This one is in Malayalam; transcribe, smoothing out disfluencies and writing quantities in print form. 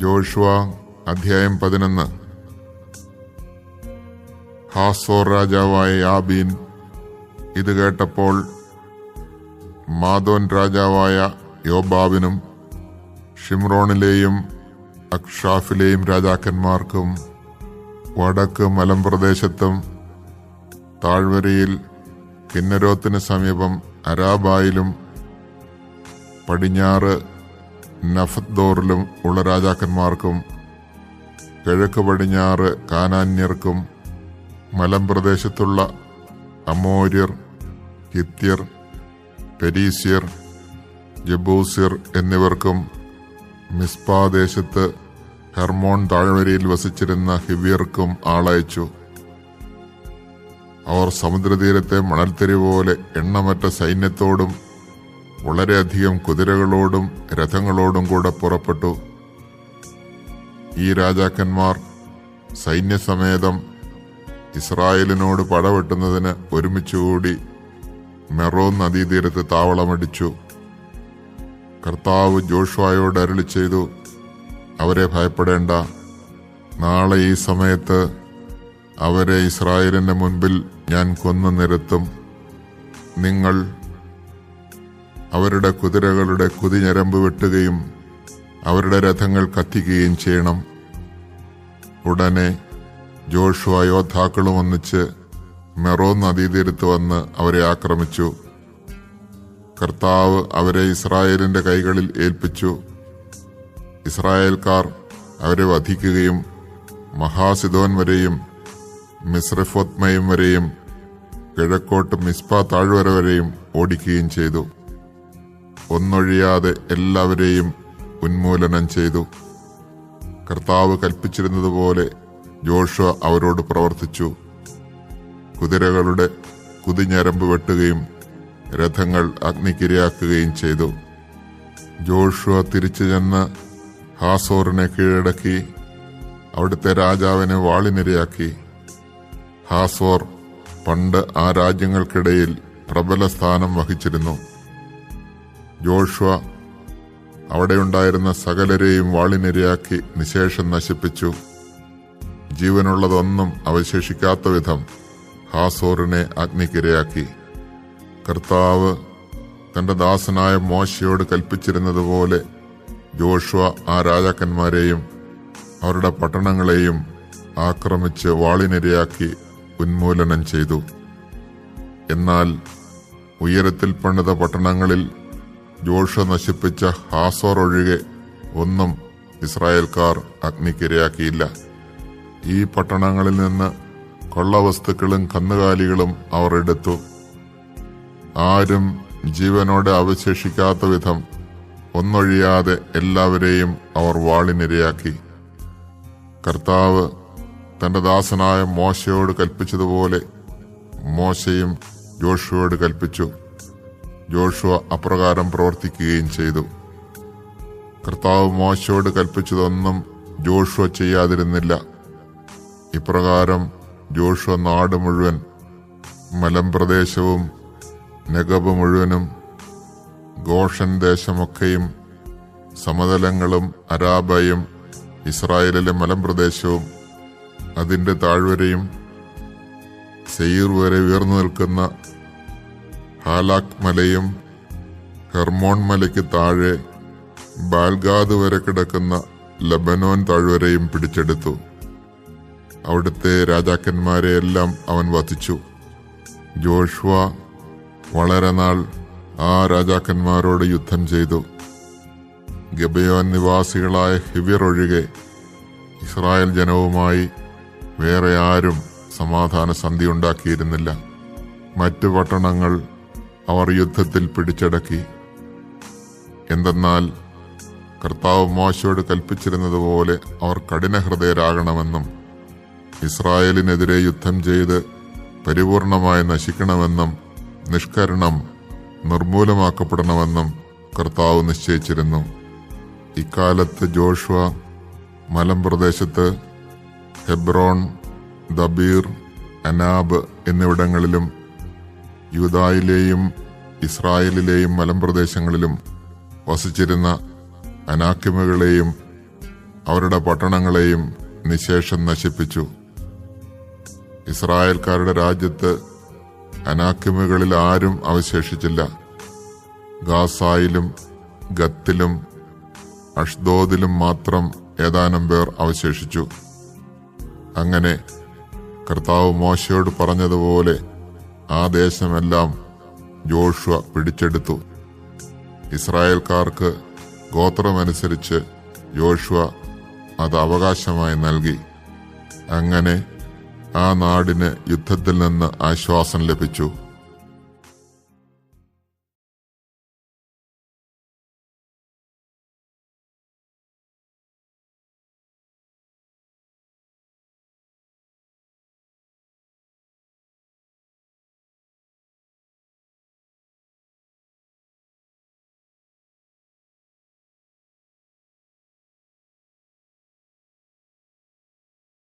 ജോഷുവ അധ്യായം 11. ഹാസോർ രാജാവായ യാബീൻ ഇത് കേട്ടപ്പോൾ മാദോൻ രാജാവായ യോബാബിനും ഷിമ്രോണിലെയും അക്ഷാഫിലെയും രാജാക്കന്മാർക്കും വടക്ക് മലമ്പ്രദേശത്തും താഴ്വരയിൽ കിന്നരോത്തിന് സമീപം അരാബായിലും പടിഞ്ഞാറ് നഫത്ദോറിലും ഉള്ള രാജാക്കന്മാർക്കും കിഴക്ക് പടിഞ്ഞാറ് കാനാന്യർക്കും മലമ്പ്രദേശത്തുള്ള അമോര്യർ, ഹിത്യർ, പെരീസ്യർ, ജബൂസ്യർ എന്നിവർക്കും മിസ്പാദേശത്ത് ഹെർമോൺ താഴ്വരയിൽ വസിച്ചിരുന്ന ഹിവ്യർക്കും ആളയച്ചു. അവർ സമുദ്രതീരത്തെ മണൽത്തരി പോലെ എണ്ണമറ്റ സൈന്യത്തോടും വളരെയധികം കുതിരകളോടും രഥങ്ങളോടും കൂടെ പുറപ്പെട്ടു. ഈ രാജാക്കന്മാർ സൈന്യസമേതം ഇസ്രായേലിനോട് പടവെട്ടുന്നതിന് ഒരുമിച്ചുകൂടി മെറോൻ നദീതീരത്ത് താവളമടിച്ചു. കർത്താവ് ജോഷുവയോട് അരുളി ചെയ്തു, അവരെ ഭയപ്പെടേണ്ട. നാളെ ഈ സമയത്ത് അവരെ ഇസ്രായേലിന്റെ മുൻപിൽ ഞാൻ കൊന്നു നിരത്തും. നിങ്ങൾ അവരുടെ കുതിരകളുടെ കുതിഞരമ്പ് വെട്ടുകയും അവരുടെ രഥങ്ങൾ കത്തിക്കുകയും ചെയ്യണം. ഉടനെ ജോഷുവ യോദ്ധാക്കളും ഒന്നിച്ച് മെറോൻ നദീതീരത്ത് വന്ന് അവരെ ആക്രമിച്ചു. കർത്താവ് അവരെ ഇസ്രായേലിന്റെ കൈകളിൽ ഏൽപ്പിച്ചു. ഇസ്രായേൽക്കാർ അവരെ വധിക്കുകയും മഹാസിദോൻ വരെയും മിസ്രഫോത്മയും വരെയും കിഴക്കോട്ട് മിസ്പ താഴ്വര വരെയും ഓടിക്കുകയും ചെയ്തു. ഒന്നൊഴിയാതെ എല്ലാവരെയും ഉന്മൂലനം ചെയ്തു. കർത്താവ് കൽപ്പിച്ചിരുന്നതുപോലെ ജോഷുവ അവരോട് പ്രവർത്തിച്ചു. കുതിരകളുടെ കുതിഞരമ്പ് വെട്ടുകയും രഥങ്ങൾ അഗ്നിക്കിരയാക്കുകയും ചെയ്തു. ജോഷുവ തിരിച്ചു ചെന്ന് ഹാസോറിനെ കീഴടക്കി അവിടുത്തെ രാജാവിനെ വാളിനിരയാക്കി. ഹാസോർ പണ്ട് ആ രാജ്യങ്ങൾക്കിടയിൽ പ്രബല സ്ഥാനം വഹിച്ചിരുന്നു. ജോഷുവ അവിടെയുണ്ടായിരുന്ന സകലരെയും വാളിനിരയാക്കി നിശേഷം നശിപ്പിച്ചു. ജീവനുള്ളതൊന്നും അവശേഷിക്കാത്ത വിധം ഹാസോറിനെ അഗ്നിക്കിരയാക്കി. കർത്താവ് തന്റെ ദാസനായ മോശയോട് കൽപ്പിച്ചിരുന്നതുപോലെ ജോഷുവ ആ രാജാക്കന്മാരെയും അവരുടെ പട്ടണങ്ങളെയും ആക്രമിച്ച് വാളിനിരയാക്കി ഉന്മൂലനം ചെയ്തു. എന്നാൽ ഉയരത്തിൽ പണിത പട്ടണങ്ങളിൽ ജോഷുവ നശിപ്പിച്ച ഹാസോർ ഒഴികെ ഒന്നും ഇസ്രായേൽക്കാർ അഗ്നിക്കിരയാക്കിയില്ല. ഈ പട്ടണങ്ങളിൽ നിന്ന് കൊള്ളവസ്തുക്കളും കന്നുകാലികളും അവർ എടുത്തു. ആരും ജീവനോടെ അവശേഷിക്കാത്ത വിധം ഒന്നൊഴിയാതെ എല്ലാവരെയും അവർ വാളിനിരയാക്കി. കർത്താവ് തന്റെ ദാസനായ മോശയോട് കൽപ്പിച്ചതുപോലെ മോശയും ജോഷുവയോട് കൽപ്പിച്ചു. ജോഷുവ അപ്രകാരം പ്രവർത്തിക്കുകയും ചെയ്തു. കർത്താവ് മോശയോട് കൽപ്പിച്ചതൊന്നും ജോഷുവ ചെയ്യാതിരുന്നില്ല. ഇപ്രകാരം ജോഷുവ നാട് മുഴുവൻ, മലമ്പ്രദേശവും നെഗബ് മുഴുവനും, ഗോഷൻ ദേശമൊക്കെയും, സമതലങ്ങളും അരാബയും, ഇസ്രായേലിലെ മലമ്പ്രദേശവും അതിന്റെ താഴ്വരയും, സെയീർ വരെ ഉയർന്നു നിൽക്കുന്ന ഹാലാക് മലയും, ഹെർമോൺ മലയ്ക്ക് താഴെ ബാൽഗാദ് വരെ കിടക്കുന്ന ലബനോൻ താഴ്വരയും പിടിച്ചെടുത്തു. അവിടുത്തെ രാജാക്കന്മാരെയെല്ലാം അവൻ വധിച്ചു. ജോഷുവ വളരെ നാൾ ആ രാജാക്കന്മാരോട് യുദ്ധം ചെയ്തു. ഗിബെയോൻ നിവാസികളായ ഹിവ്യർ ഒഴികെ ഇസ്രായേൽ ജനവുമായി വേറെ ആരും സമാധാന സന്ധി ഉണ്ടാക്കിയിരുന്നില്ല. മറ്റു പട്ടണങ്ങൾ അവർ യുദ്ധത്തിൽ പിടിച്ചടക്കി. എന്തെന്നാൽ കർത്താവ് മോശയോട് കൽപ്പിച്ചിരുന്നതുപോലെ അവർ കഠിനഹൃദയരാകണമെന്നും ഇസ്രായേലിനെതിരെ യുദ്ധം ചെയ്ത് പരിപൂർണമായി നശിക്കണമെന്നും നിഷ്കരണം നിർമൂലമാക്കപ്പെടണമെന്നും കർത്താവ് നിശ്ചയിച്ചിരുന്നു. ഇക്കാലത്ത് ജോഷുവ മലമ്പ്രദേശത്ത് ഹെബ്രോൺ, ദബീർ, അനാബ് എന്നിവിടങ്ങളിലും യൂദായിലെയും ഇസ്രായേലിലെയും മലമ്പ്രദേശങ്ങളിലും വസിച്ചിരുന്ന അനാക്കിമകളെയും അവരുടെ പട്ടണങ്ങളെയും നിശേഷം നശിപ്പിച്ചു. ഇസ്രായേൽക്കാരുടെ രാജ്യത്ത് അനാക്കിമുകളിൽ ആരും അവശേഷിച്ചില്ല. ഗാസായിലും ഗത്തിലും അഷ്ദോദിലും മാത്രം ഏതാനും പേർ അവശേഷിച്ചു. അങ്ങനെ കർത്താവ് മോശയോട് പറഞ്ഞതുപോലെ ആ ദേശമെല്ലാം ജോഷുവ പിടിച്ചെടുത്തു. ഇസ്രായേൽക്കാർക്ക് ഗോത്രമനുസരിച്ച് ജോഷുവ അത് അവകാശമായി നൽകി. അങ്ങനെ ആ നാടിന് യുദ്ധത്തിൽ നിന്ന് ആശ്വാസം ലഭിച്ചു.